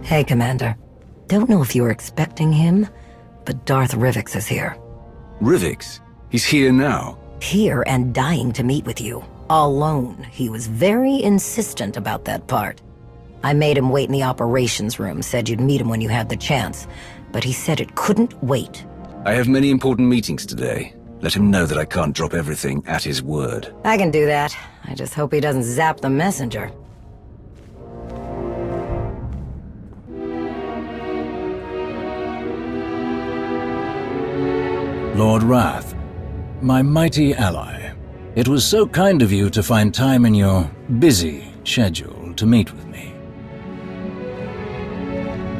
Hey, Commander. Don't know if you were expecting him, but Darth Rivix is here. Rivix? He's here now? Here and dying to meet with you. Alone. He was very insistent about that part. I made him wait in the operations room, said you'd meet him when you had the chance, but he said it couldn't wait. I have many important meetings today. Let him know that I can't drop everything at his word. I can do that. I just hope he doesn't zap the messenger. Lord Wrath, my mighty ally, it was so kind of you to find time in your busy schedule to meet with me.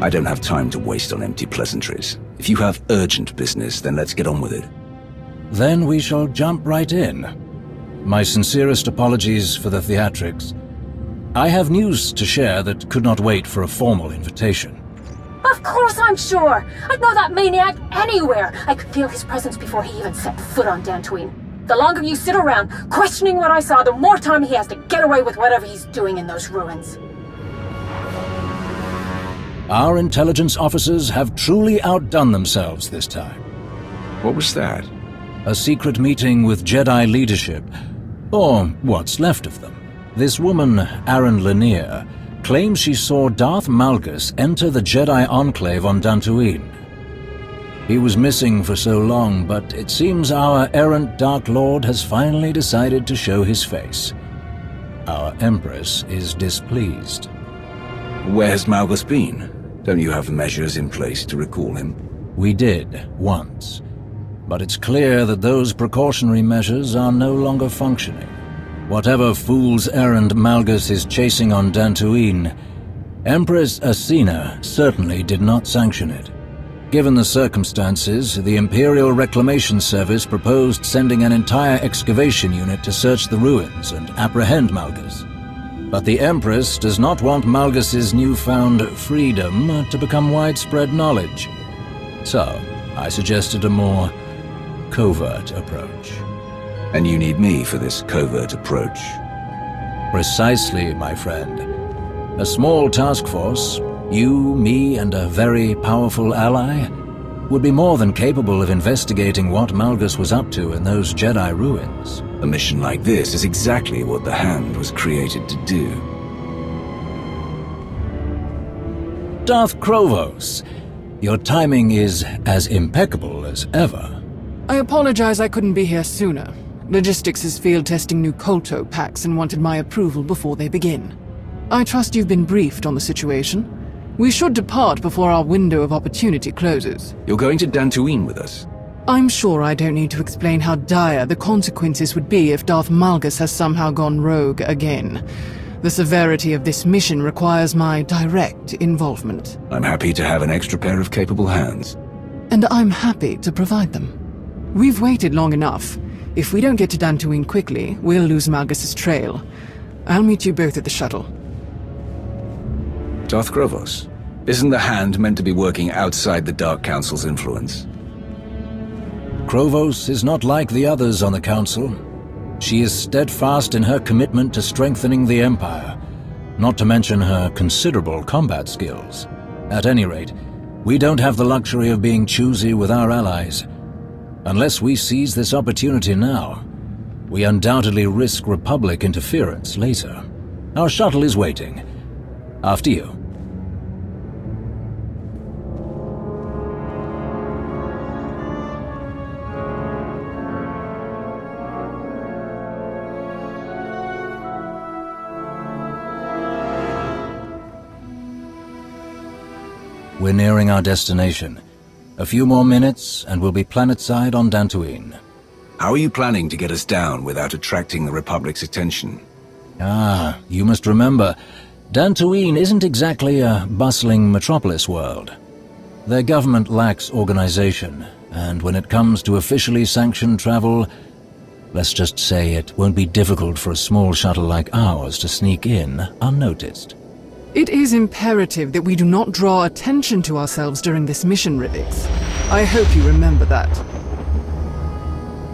I don't have time to waste on empty pleasantries. If you have urgent business, then let's get on with it. Then we shall jump right in. My sincerest apologies for the theatrics. I have news to share that could not wait for a formal invitation. Of course I'm sure! I'd know that maniac anywhere! I could feel his presence before he even set foot on Dantooine. The longer you sit around, questioning what I saw, the more time he has to get away with whatever he's doing in those ruins. Our intelligence officers have truly outdone themselves this time. What was that? A secret meeting with Jedi leadership, or what's left of them. This woman, Aaron Lanier, claims she saw Darth Malgus enter the Jedi Enclave on Dantooine. He was missing for so long, but it seems our errant Dark Lord has finally decided to show his face. Our Empress is displeased. Where has Malgus been? Don't you have measures in place to recall him? We did, once. But it's clear that those precautionary measures are no longer functioning. Whatever fool's errand Malgus is chasing on Dantooine, Empress Asina certainly did not sanction it. Given the circumstances, the Imperial Reclamation Service proposed sending an entire excavation unit to search the ruins and apprehend Malgus. But the Empress does not want Malgus's newfound freedom to become widespread knowledge. So, I suggested a more covert approach. And you need me for this covert approach? Precisely, my friend. A small task force, you, me, and a very powerful ally, would be more than capable of investigating what Malgus was up to in those Jedi ruins. A mission like this is exactly what the Hand was created to do. Darth Krovos, your timing is as impeccable as ever. I apologize I couldn't be here sooner. Logistics is field testing new Kolto packs and wanted my approval before they begin. I trust you've been briefed on the situation. We should depart before our window of opportunity closes. You're going to Dantooine with us? I'm sure I don't need to explain how dire the consequences would be if Darth Malgus has somehow gone rogue again. The severity of this mission requires my direct involvement. I'm happy to have an extra pair of capable hands. And I'm happy to provide them. We've waited long enough. If we don't get to Dantooine quickly, we'll lose Malgus's trail. I'll meet you both at the shuttle. Darth Krovos, isn't the Hand meant to be working outside the Dark Council's influence? Krovos is not like the others on the Council. She is steadfast in her commitment to strengthening the Empire, not to mention her considerable combat skills. At any rate, we don't have the luxury of being choosy with our allies. Unless we seize this opportunity now, we undoubtedly risk Republic interference later. Our shuttle is waiting. After you. We're nearing our destination. A few more minutes, and we'll be planetside on Dantooine. How are you planning to get us down without attracting the Republic's attention? You must remember, Dantooine isn't exactly a bustling metropolis world. Their government lacks organization, and when it comes to officially sanctioned travel, let's just say it won't be difficult for a small shuttle like ours to sneak in unnoticed. It is imperative that we do not draw attention to ourselves during this mission, Rivix. I hope you remember that.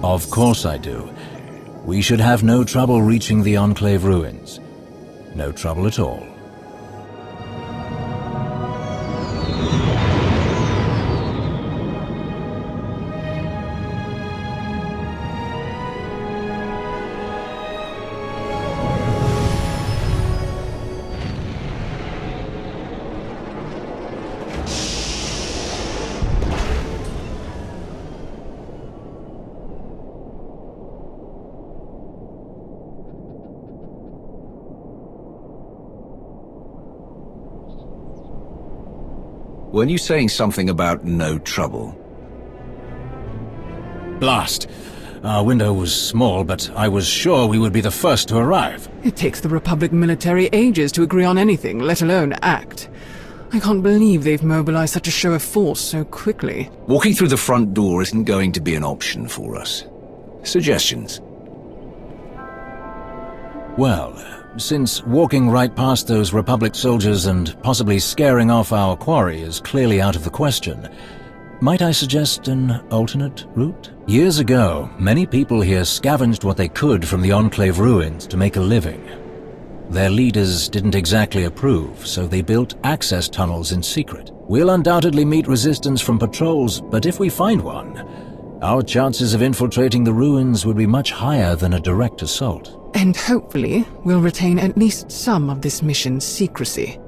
Of course I do. We should have no trouble reaching the Enclave ruins. No trouble at all. Weren't you saying something about no trouble? Blast. Our window was small, but I was sure we would be the first to arrive. It takes the Republic military ages to agree on anything, let alone act. I can't believe they've mobilized such a show of force so quickly. Walking through the front door isn't going to be an option for us. Suggestions? Well, since walking right past those Republic soldiers and possibly scaring off our quarry is clearly out of the question, might I suggest an alternate route? Years ago, many people here scavenged what they could from the Enclave ruins to make a living. Their leaders didn't exactly approve, so they built access tunnels in secret. We'll undoubtedly meet resistance from patrols, but if we find one, our chances of infiltrating the ruins would be much higher than a direct assault. And hopefully, we'll retain at least some of this mission's secrecy.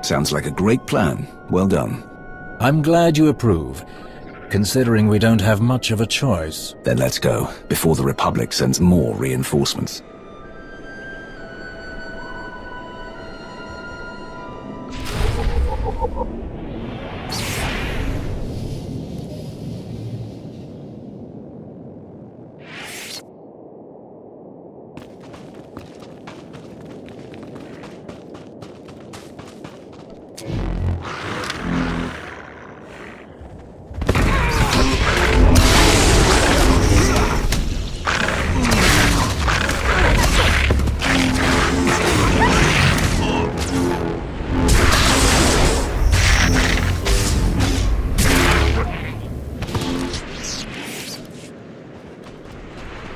Sounds like a great plan. Well done. I'm glad you approve, considering we don't have much of a choice. Then let's go, before the Republic sends more reinforcements.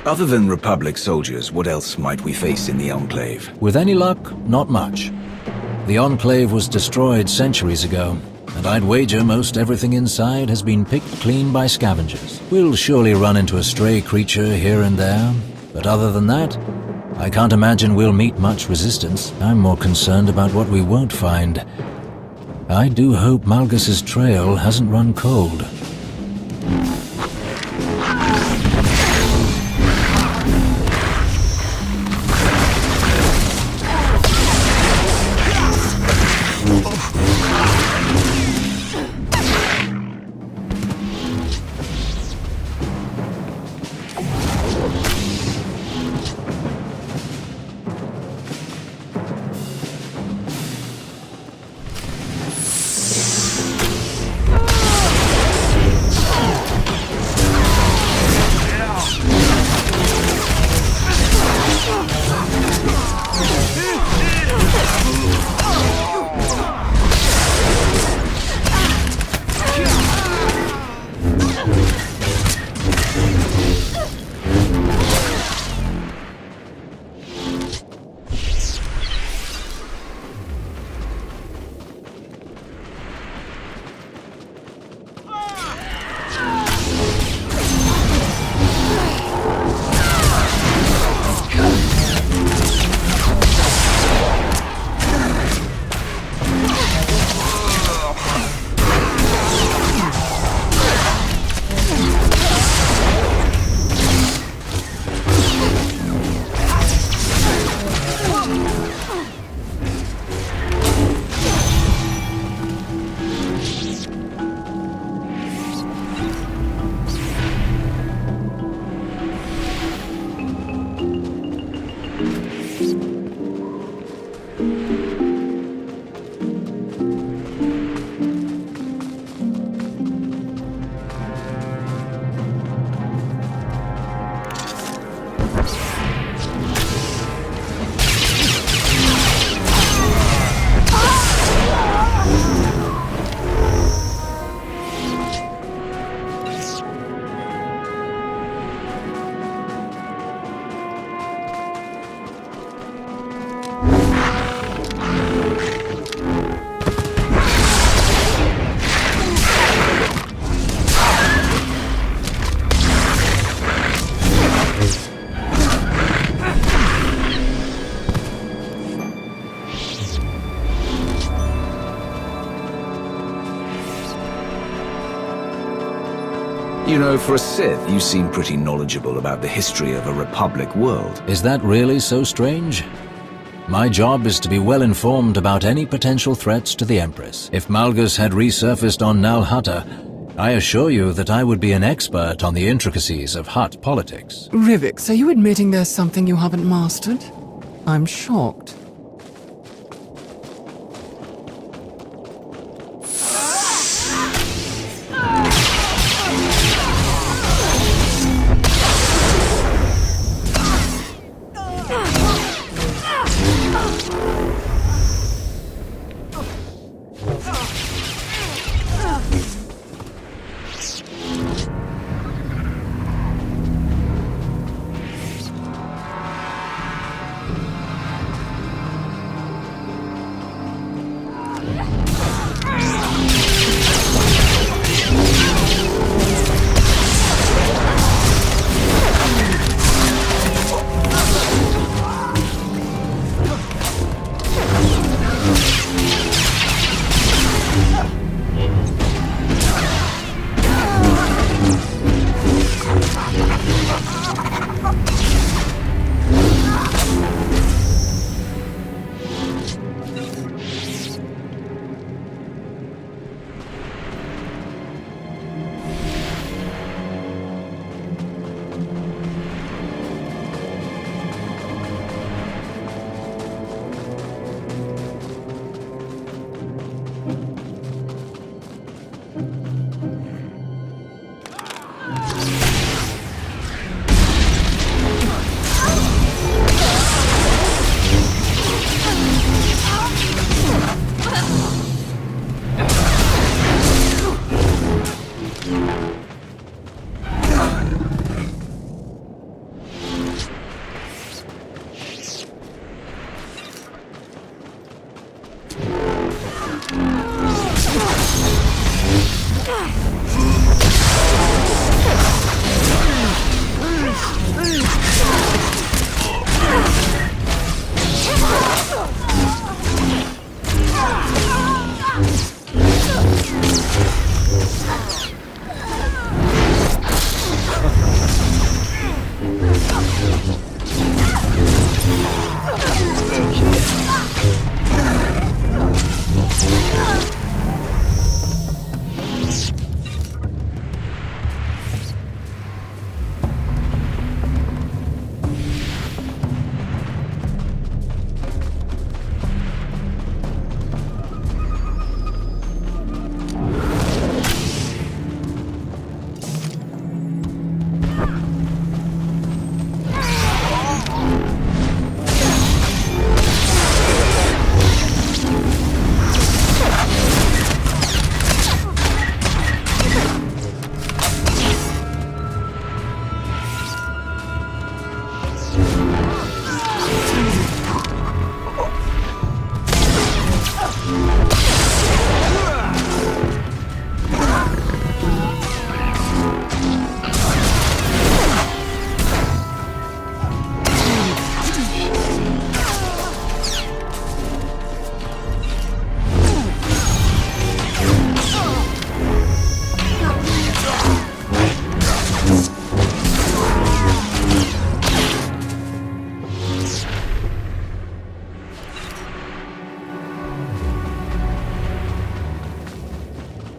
Other than Republic soldiers, what else might we face in the Enclave? With any luck, not much. The Enclave was destroyed centuries ago, and I'd wager most everything inside has been picked clean by scavengers. We'll surely run into a stray creature here and there, but other than that, I can't imagine we'll meet much resistance. I'm more concerned about what we won't find. I do hope Malgus's trail hasn't run cold. You know, for a Sith, you seem pretty knowledgeable about the history of a Republic world. Is that really so strange? My job is to be well informed about any potential threats to the Empress. If Malgus had resurfaced on Nal Hutta, I assure you that I would be an expert on the intricacies of Hutt politics. Rivix, are you admitting there's something you haven't mastered? I'm shocked.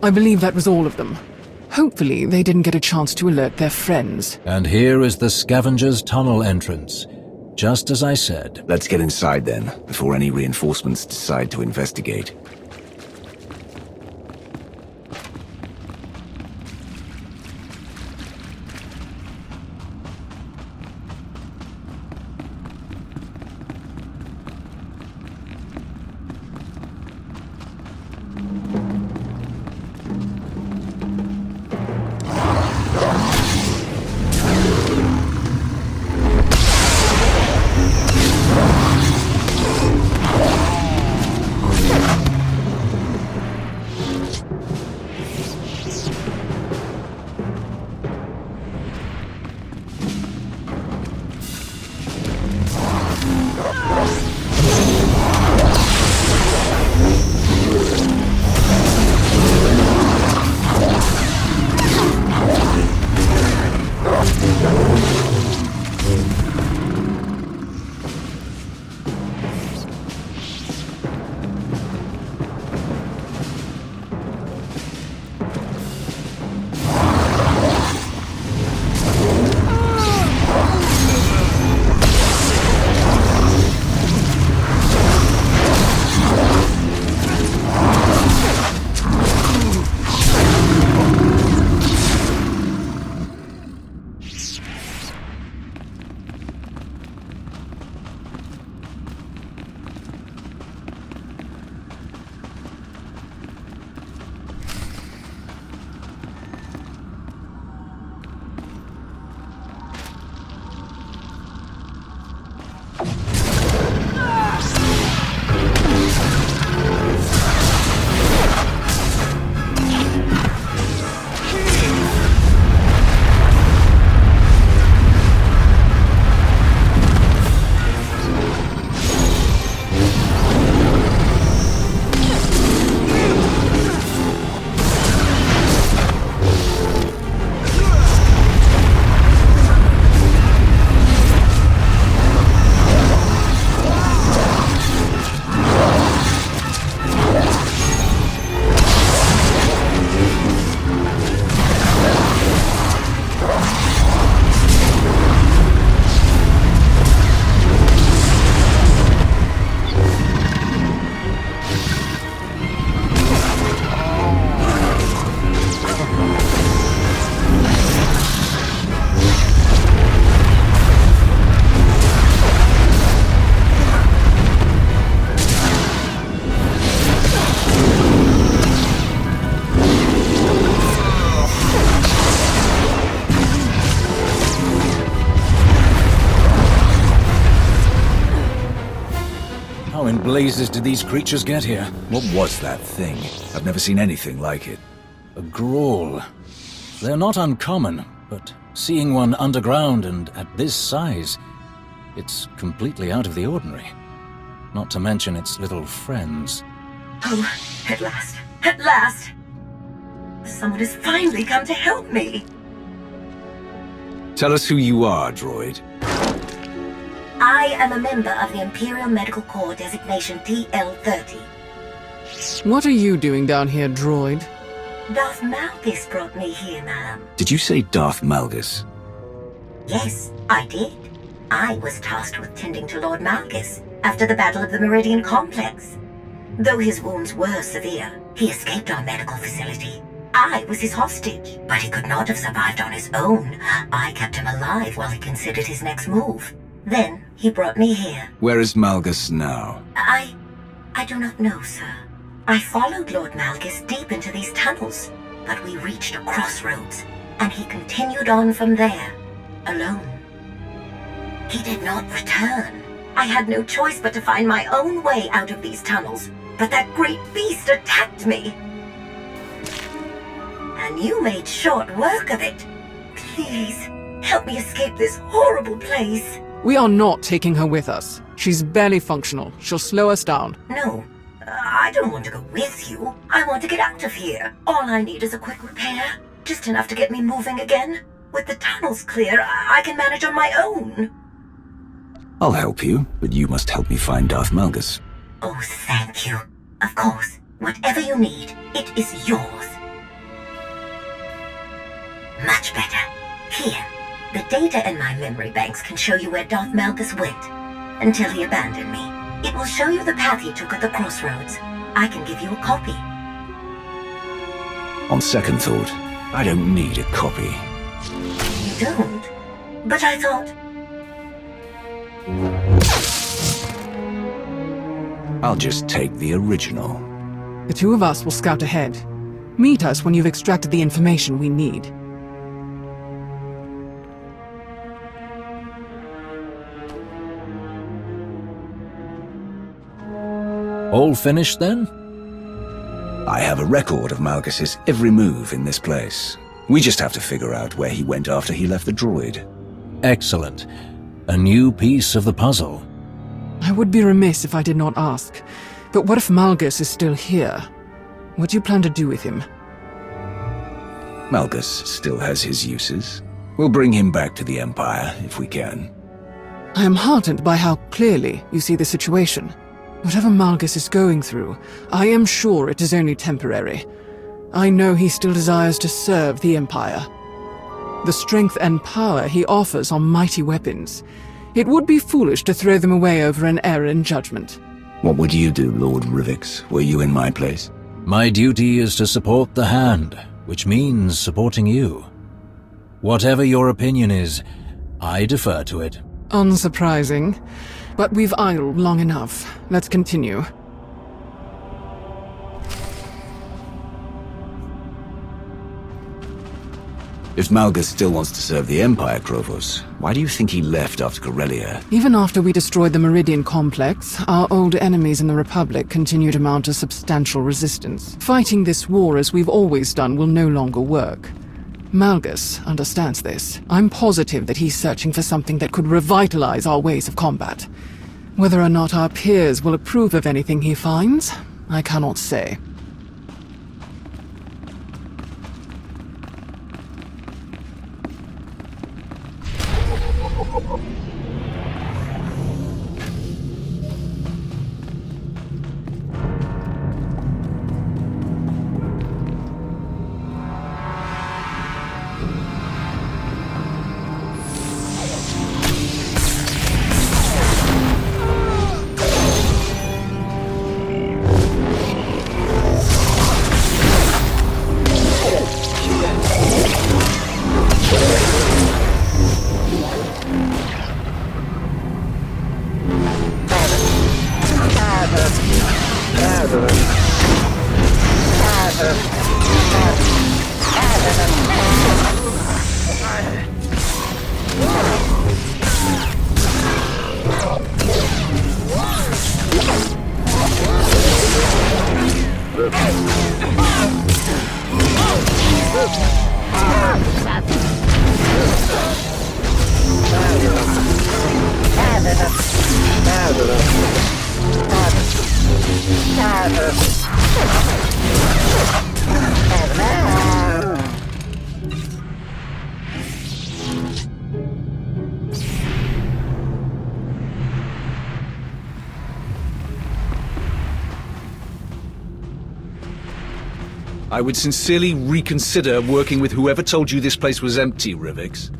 I believe that was all of them. Hopefully, they didn't get a chance to alert their friends. And here is the Scavenger's tunnel entrance. Just as I said. Let's get inside then, before any reinforcements decide to investigate. blazes did these creatures get here? What was that thing? I've never seen anything like it. A Grawl. They're not uncommon, but seeing one underground and at this size, it's completely out of the ordinary. Not to mention its little friends. Oh, at last. At last! Someone has finally come to help me. Tell us who you are, droid. I am a member of the Imperial Medical Corps designation TL-30. What are you doing down here, droid? Darth Malgus brought me here, ma'am. Did you say Darth Malgus? Yes, I did. I was tasked with tending to Lord Malgus after the Battle of the Meridian Complex. Though his wounds were severe, he escaped our medical facility. I was his hostage, but he could not have survived on his own. I kept him alive while he considered his next move. Then he brought me here. Where is Malgus now? I do not know, sir. I followed Lord Malgus deep into these tunnels, but we reached a crossroads, and he continued on from there, alone. He did not return. I had no choice but to find my own way out of these tunnels, but that great beast attacked me. And you made short work of it. Please, help me escape this horrible place. We are not taking her with us. She's barely functional. She'll slow us down. No, I don't want to go with you. I want to get out of here. All I need is a quick repair. Just enough to get me moving again. With the tunnels clear, I can manage on my own. I'll help you, but you must help me find Darth Malgus. Oh, thank you. Of course, whatever you need, it is yours. Much better. Here, the data in my memory banks can show you where Darth Malgus went, until he abandoned me. It will show you the path he took at the crossroads. I can give you a copy. On second thought, I don't need a copy. You don't? But I thought... I'll just take the original. The two of us will scout ahead. Meet us when you've extracted the information we need. All finished then? I have a record of Malgus's every move in this place. We just have to figure out where he went after he left the droid. Excellent. A new piece of the puzzle. I would be remiss if I did not ask. But what if Malgus is still here? What do you plan to do with him? Malgus still has his uses. We'll bring him back to the Empire if we can. I am heartened by how clearly you see the situation. Whatever Malgus is going through, I am sure it is only temporary. I know he still desires to serve the Empire. The strength and power he offers are mighty weapons. It would be foolish to throw them away over an error in judgment. What would you do, Lord Rivix, were you in my place? My duty is to support the Hand, which means supporting you. Whatever your opinion is, I defer to it. Unsurprising. But we've idled long enough. Let's continue. If Malgus still wants to serve the Empire, Krovos, why do you think he left after Corellia? Even after we destroyed the Meridian Complex, our old enemies in the Republic continue to mount a substantial resistance. Fighting this war as we've always done will no longer work. Malgus understands this. I'm positive that he's searching for something that could revitalize our ways of combat. Whether or not our peers will approve of anything he finds, I cannot say. I would sincerely reconsider working with whoever told you this place was empty, Rivix.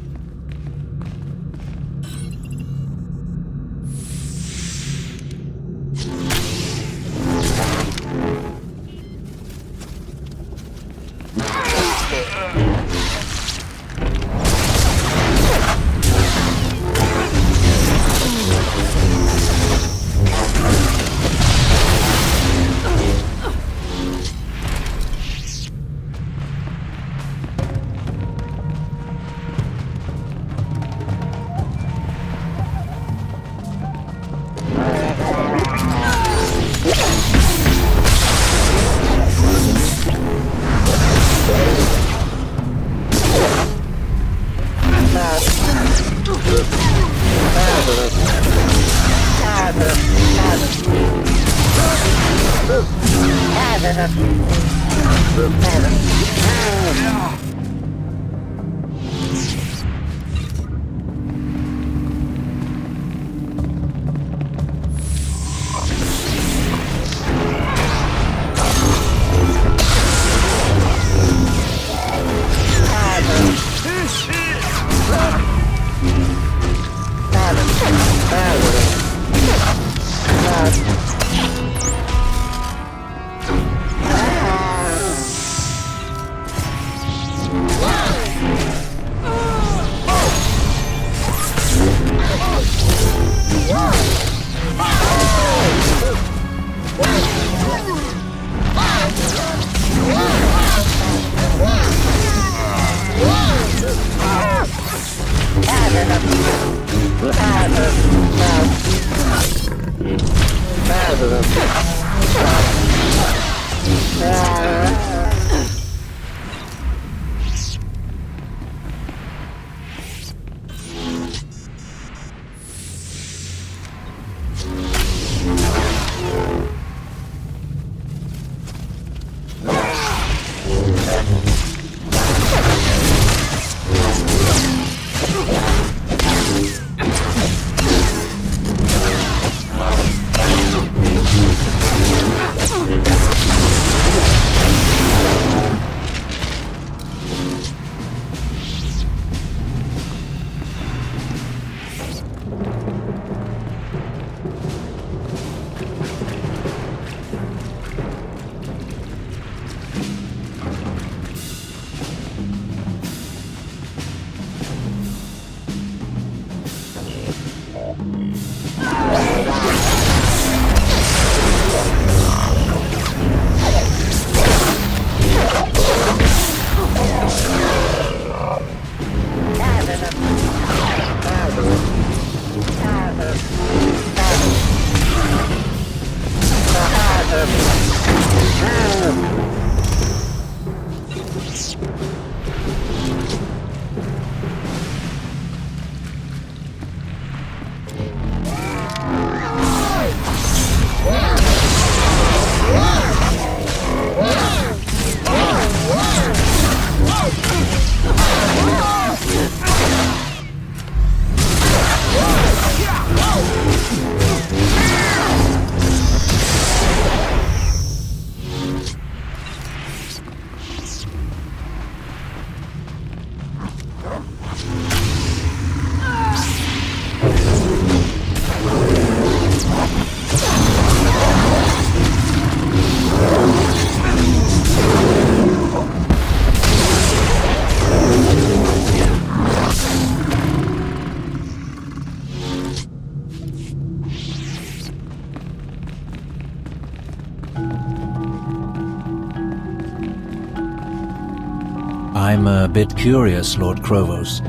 I'm a bit curious, Lord Krovos.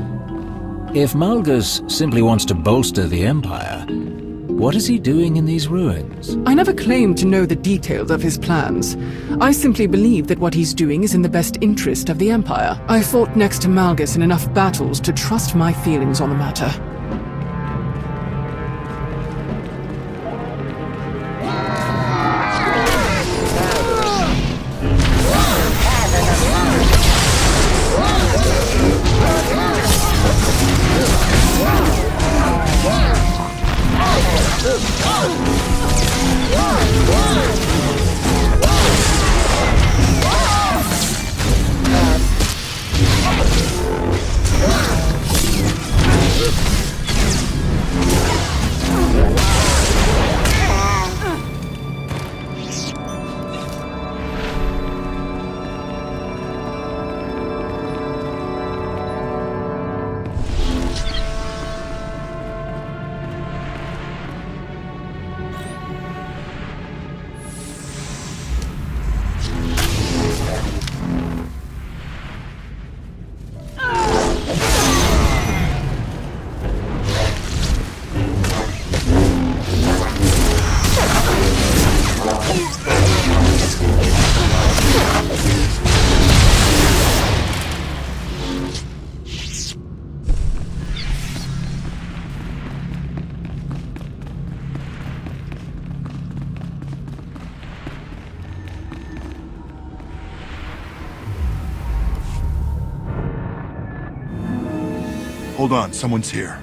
If Malgus simply wants to bolster the Empire, What is he doing in these ruins? I never claimed to know the details of his plans. I simply believe that what he's doing is in the best interest of the Empire. I fought next to Malgus in enough battles to trust my feelings on the matter. Hold on, someone's here.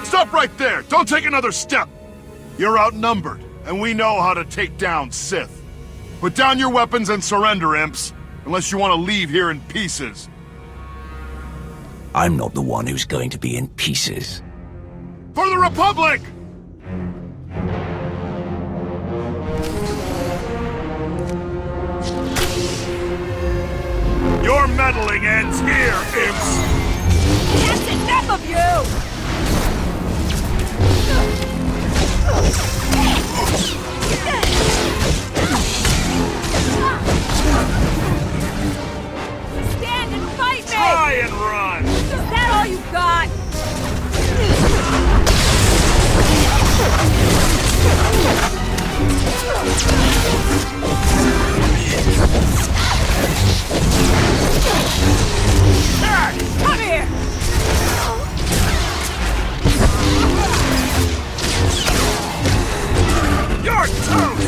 Stop right there! Don't take another step! You're outnumbered, and we know how to take down Sith. Put down your weapons and surrender, imps, unless you want to leave here in pieces. I'm not the one who's going to be in pieces. For the Republic! Your meddling ends here, imps! That's enough of you! Stand and fight me! Try and run! Is that all you got? Come here! You're toast!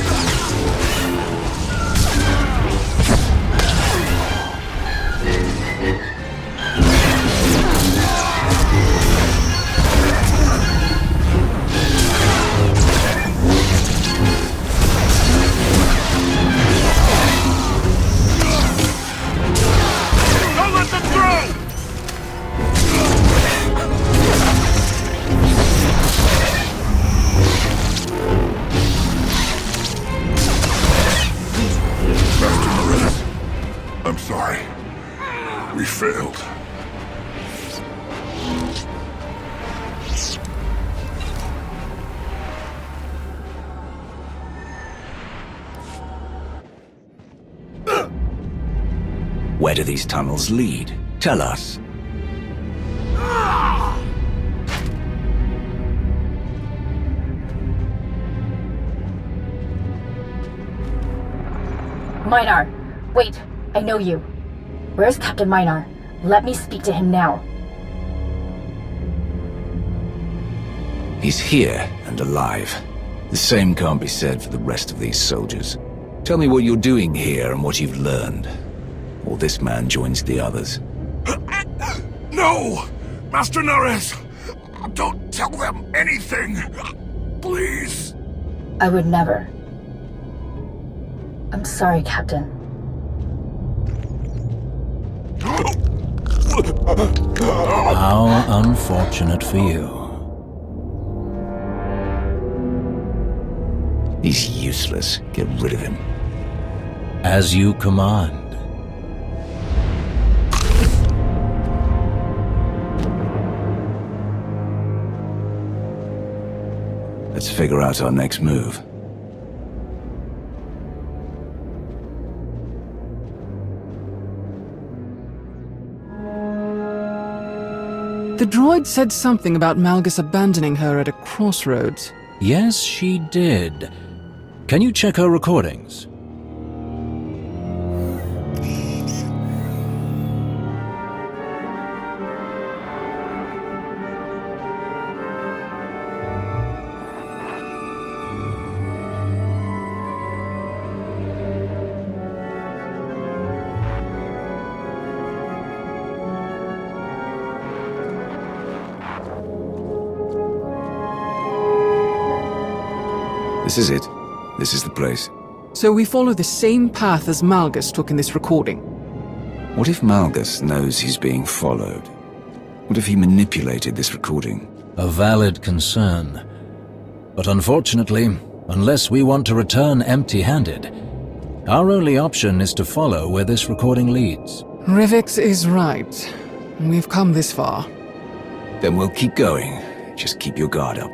Don't let them through! I'm sorry. We failed. Where do these tunnels lead? Tell us. Minar, wait, I know you. Where's Captain Minar? Let me speak to him now. He's here and alive. The same can't be said for the rest of these soldiers. Tell me what you're doing here and what you've learned. Or this man joins the others. No! Master Nares! Don't tell them anything! Please! I would never. I'm sorry, Captain. How unfortunate for you. He's useless. Get rid of him. As you command. Let's figure out our next move. The droid said something about Malgus abandoning her at a crossroads. Yes, she did. Can you check her recordings? This is it. This is the place. So we follow the same path as Malgus took in this recording. What if Malgus knows he's being followed? What if he manipulated this recording? A valid concern. But unfortunately, unless we want to return empty-handed, our only option is to follow where this recording leads. Rivix is right. We've come this far. Then we'll keep going. Just keep your guard up.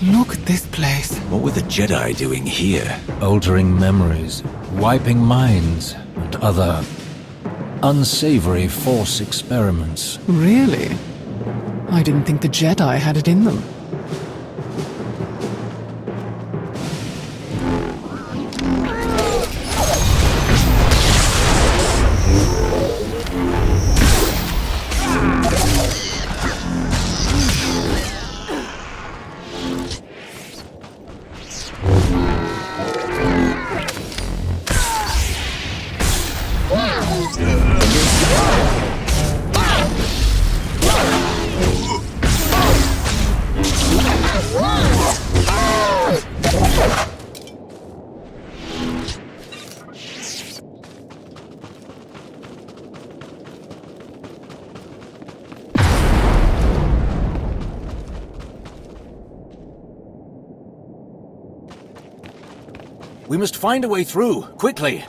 Look at this place. What were the Jedi doing here? Altering memories, wiping minds, and other unsavory Force experiments. Really? I didn't think the Jedi had it in them. Yeah. We must find a way through, quickly.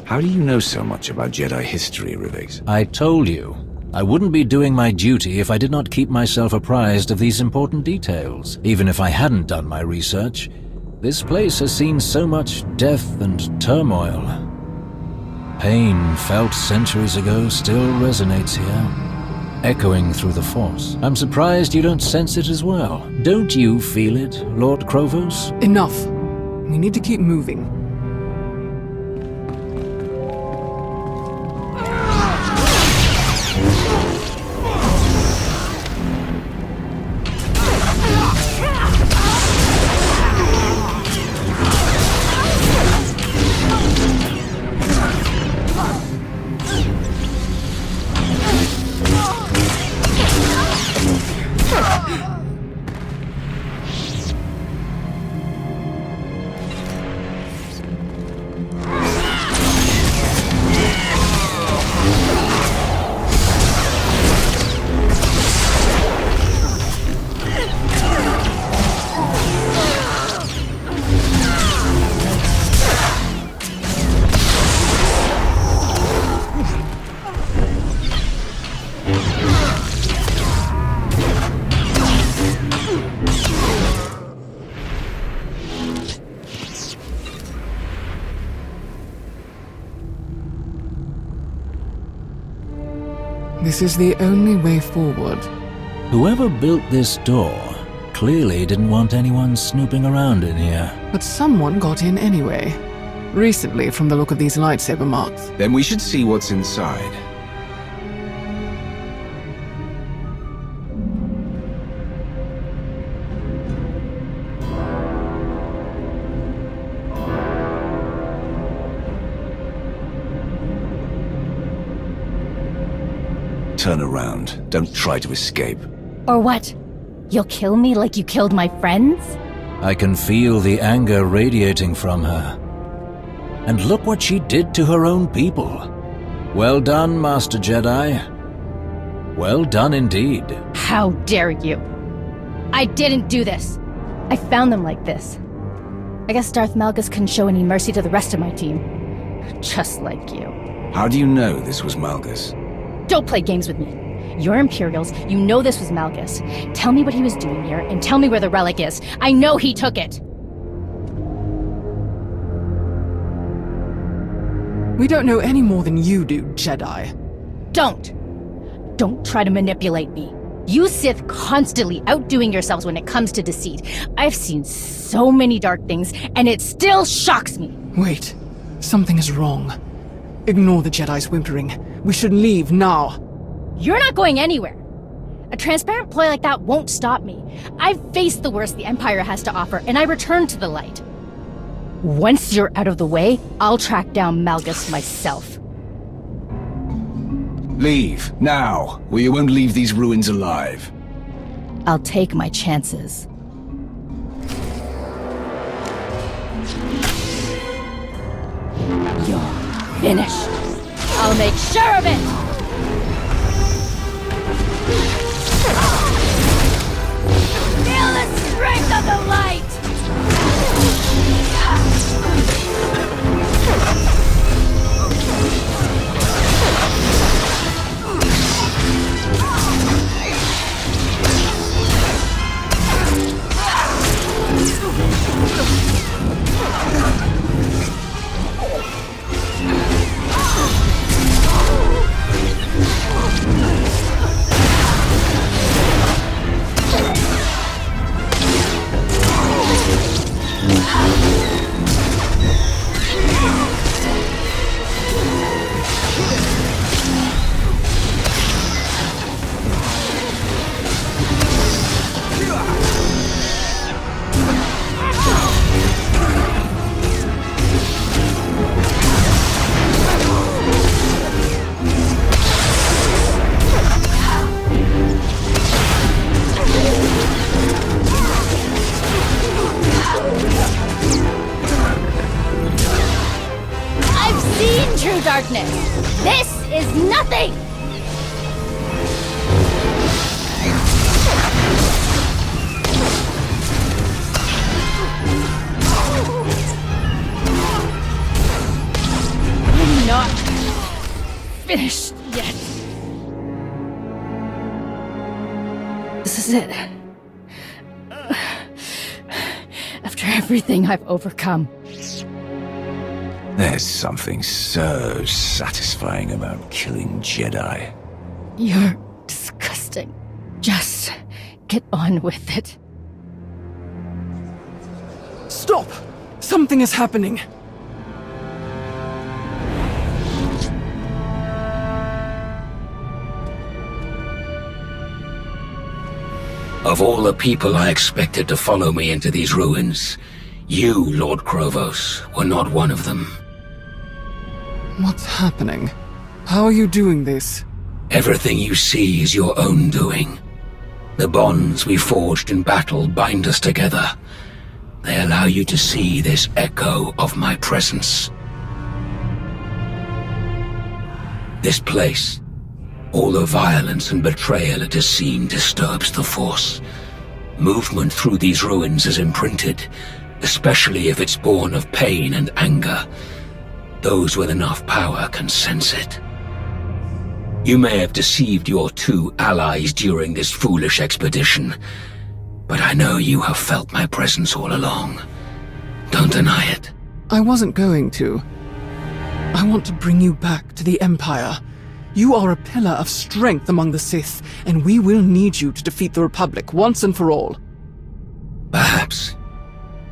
How do you know so much about Jedi history, Rivix? I told you. I wouldn't be doing my duty if I did not keep myself apprised of these important details. Even if I hadn't done my research, this place has seen so much death and turmoil. Pain felt centuries ago still resonates here, echoing through the Force. I'm surprised you don't sense it as well. Don't you feel it, Lord Krovos? Enough. We need to keep moving. This is the only way forward. Whoever built this door clearly didn't want anyone snooping around in here. But someone got in anyway. Recently, from the look of these lightsaber marks. Then we should see what's inside. Turn around. Don't try to escape. Or what? You'll kill me like you killed my friends? I can feel the anger radiating from her. And look what she did to her own people. Well done, Master Jedi. Well done indeed. How dare you? I didn't do this. I found them like this. I guess Darth Malgus couldn't show any mercy to the rest of my team. Just like you. How do you know this was Malgus? Don't play games with me. You're Imperials, you know this was Malgus. Tell me what he was doing here, and tell me where the relic is. I know he took it! We don't know any more than you do, Jedi. Don't try to manipulate me. You Sith constantly outdoing yourselves when it comes to deceit. I've seen so many dark things, and it still shocks me. Wait. Something is wrong. Ignore the Jedi's whimpering. We should leave now. You're not going anywhere. A transparent ploy like that won't stop me. I've faced the worst the Empire has to offer, and I return to the light. Once you're out of the way, I'll track down Malgus myself. Leave, now, or you won't leave these ruins alive. I'll take my chances. You're finished. I'll make sure of it! Feel the strength of the light! Darkness. This is nothing! I'm not finished yet. This is it. After everything I've overcome. There's something so satisfying about killing Jedi. You're disgusting. Just get on with it. Stop! Something is happening. Of all the people I expected to follow me into these ruins, you, Lord Krovos, were not one of them. What's happening? How are you doing this? Everything you see is your own doing. The bonds we forged in battle bind us together. They allow you to see this echo of my presence. This place, all the violence and betrayal it has seen disturbs the Force. Movement through these ruins is imprinted, especially if it's born of pain and anger. Those with enough power can sense it. You may have deceived your two allies during this foolish expedition, but I know you have felt my presence all along. Don't deny it. I wasn't going to. I want to bring you back to the Empire. You are a pillar of strength among the Sith, and we will need you to defeat the Republic once and for all. Perhaps.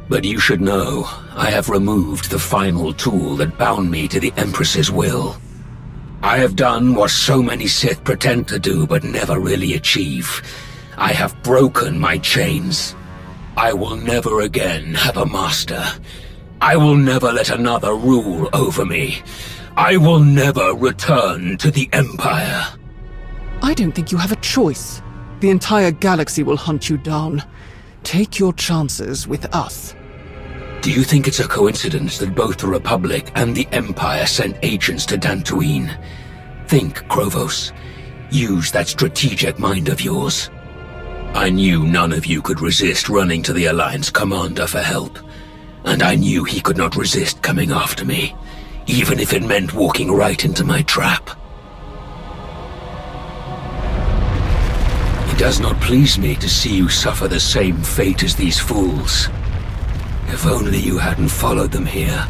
But you should know, I have removed the final tool that bound me to the Empress's will. I have done what so many Sith pretend to do but never really achieve. I have broken my chains. I will never again have a master. I will never let another rule over me. I will never return to the Empire. I don't think you have a choice. The entire galaxy will hunt you down. Take your chances with us. Do you think it's a coincidence that both the Republic and the Empire sent agents to Dantooine? Think, Krovos. Use that strategic mind of yours. I knew none of you could resist running to the Alliance commander for help. And I knew he could not resist coming after me, even if it meant walking right into my trap. It does not please me to see you suffer the same fate as these fools. If only you hadn't followed them here,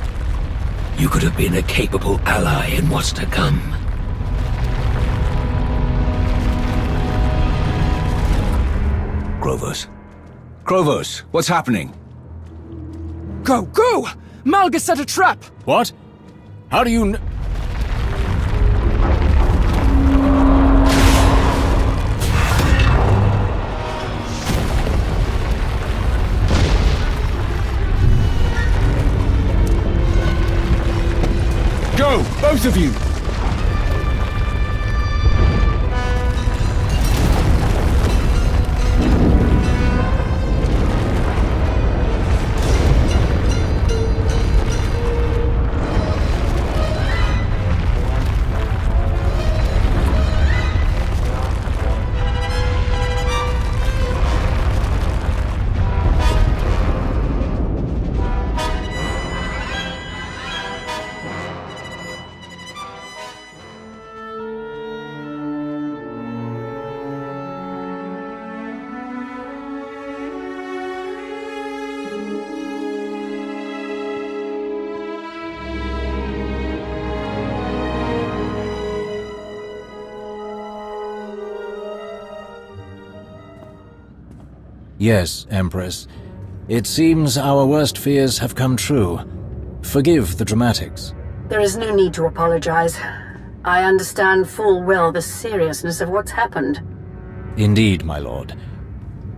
you could have been a capable ally in what's to come. Krovos. Krovos, what's happening? Go! Go! Malgus set a trap! What? How do you both of you! Yes, Empress. It seems our worst fears have come true. Forgive the dramatics. There is no need to apologize. I understand full well the seriousness of what's happened. Indeed, my lord.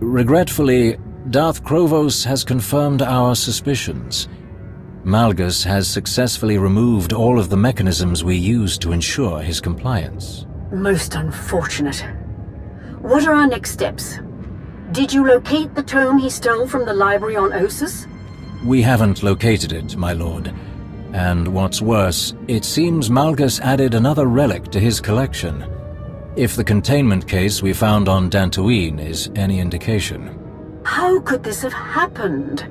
Regretfully, Darth Krovos has confirmed our suspicions. Malgus has successfully removed all of the mechanisms we use to ensure his compliance. Most unfortunate. What are our next steps? Did you locate the tome he stole from the library on Ossus? We haven't located it, my lord. And what's worse, it seems Malgus added another relic to his collection. If the containment case we found on Dantooine is any indication. How could this have happened?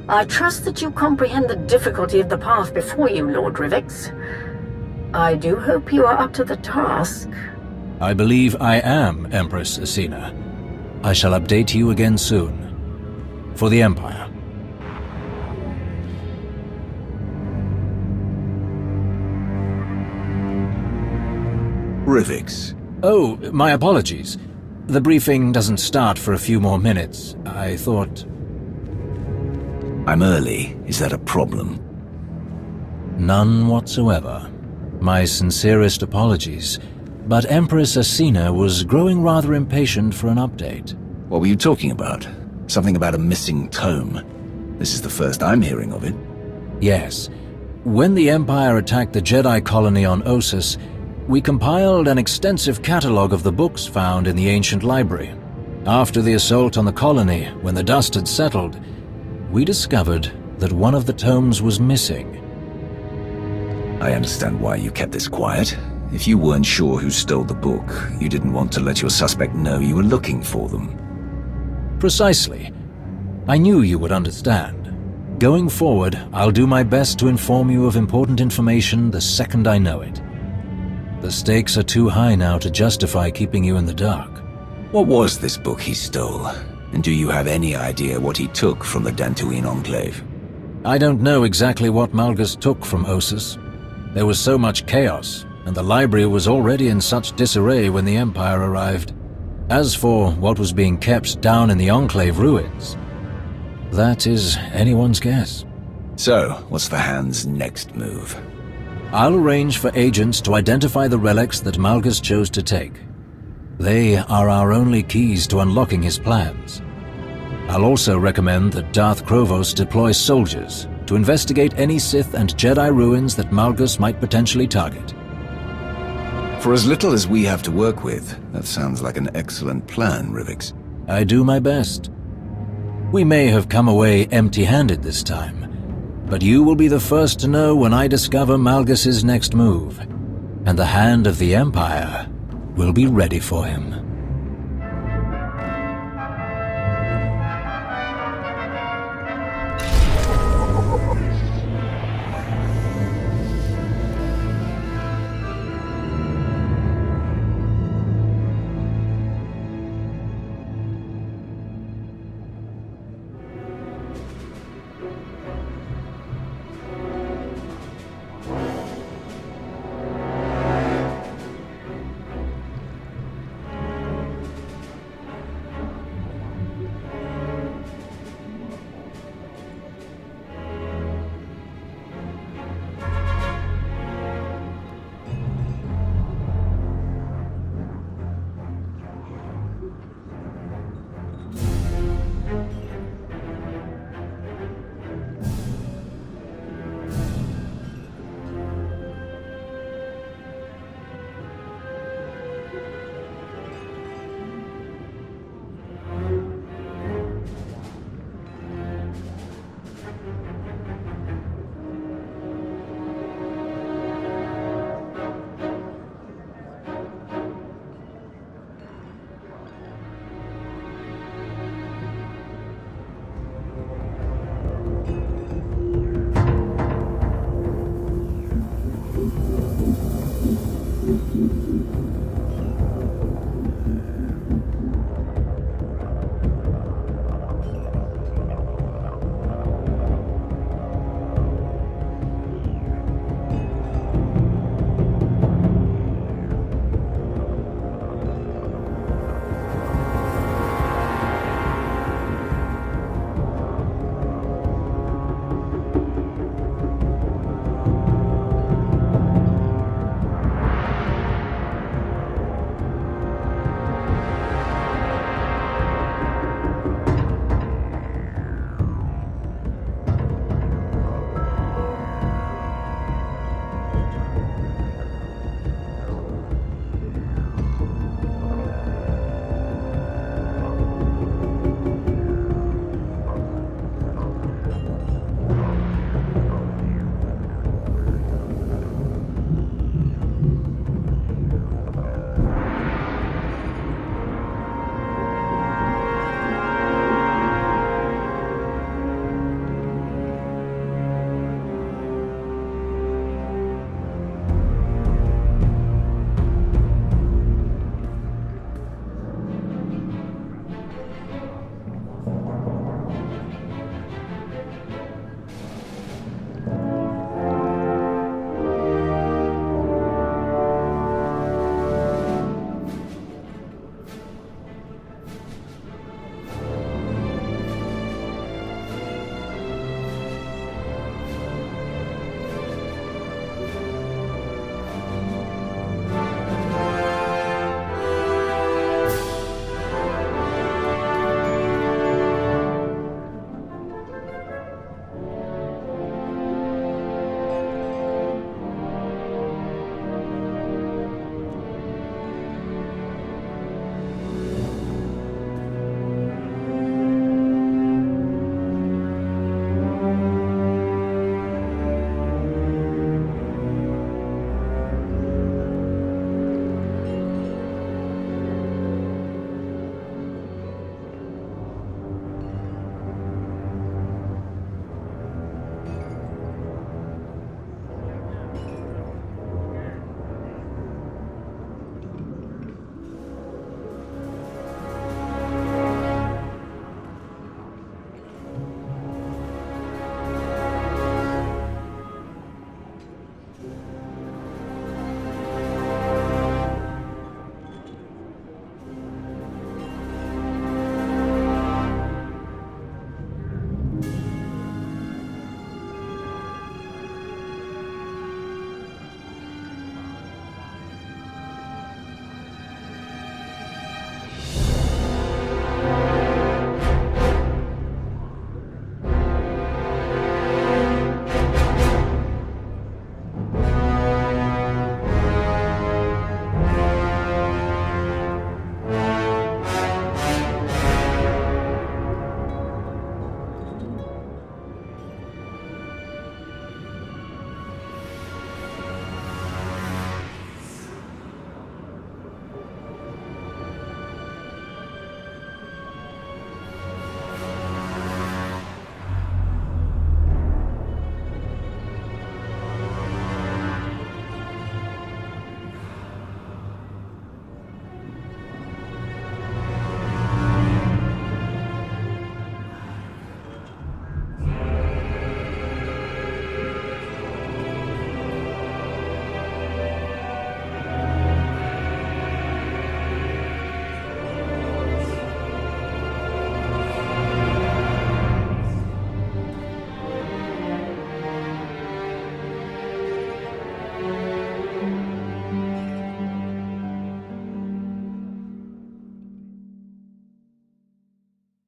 I trust that you comprehend the difficulty of the path before you, Lord Rivix. I do hope you are up to the task. I believe I am, Empress Asina. I shall update you again soon. For the Empire. Rivix. Oh, my apologies. The briefing doesn't start for a few more minutes. I thought... I'm early. Is that a problem? None whatsoever. My sincerest apologies. But Empress Asina was growing rather impatient for an update. What were you talking about? Something about a missing tome. This is the first I'm hearing of it. Yes. When the Empire attacked the Jedi colony on Ossus, we compiled an extensive catalogue of the books found in the ancient library. After the assault on the colony, when the dust had settled, we discovered that one of the tomes was missing. I understand why you kept this quiet. If you weren't sure who stole the book, you didn't want to let your suspect know you were looking for them. Precisely. I knew you would understand. Going forward, I'll do my best to inform you of important information the second I know it. The stakes are too high now to justify keeping you in the dark. What was this book he stole? And do you have any idea what he took from the Dantooine Enclave? I don't know exactly what Malgus took from Ossus. There was so much chaos, and the library was already in such disarray when the Empire arrived. As for what was being kept down in the Enclave ruins, that is anyone's guess. So, what's the Hand's next move? I'll arrange for agents to identify the relics that Malgus chose to take. They are our only keys to unlocking his plans. I'll also recommend that Darth Krovos deploy soldiers to investigate any Sith and Jedi ruins that Malgus might potentially target. For as little as we have to work with, that sounds like an excellent plan, Rivix. I do my best. We may have come away empty-handed this time, but you will be the first to know when I discover Malgus's next move, and the Hand of the Empire will be ready for him.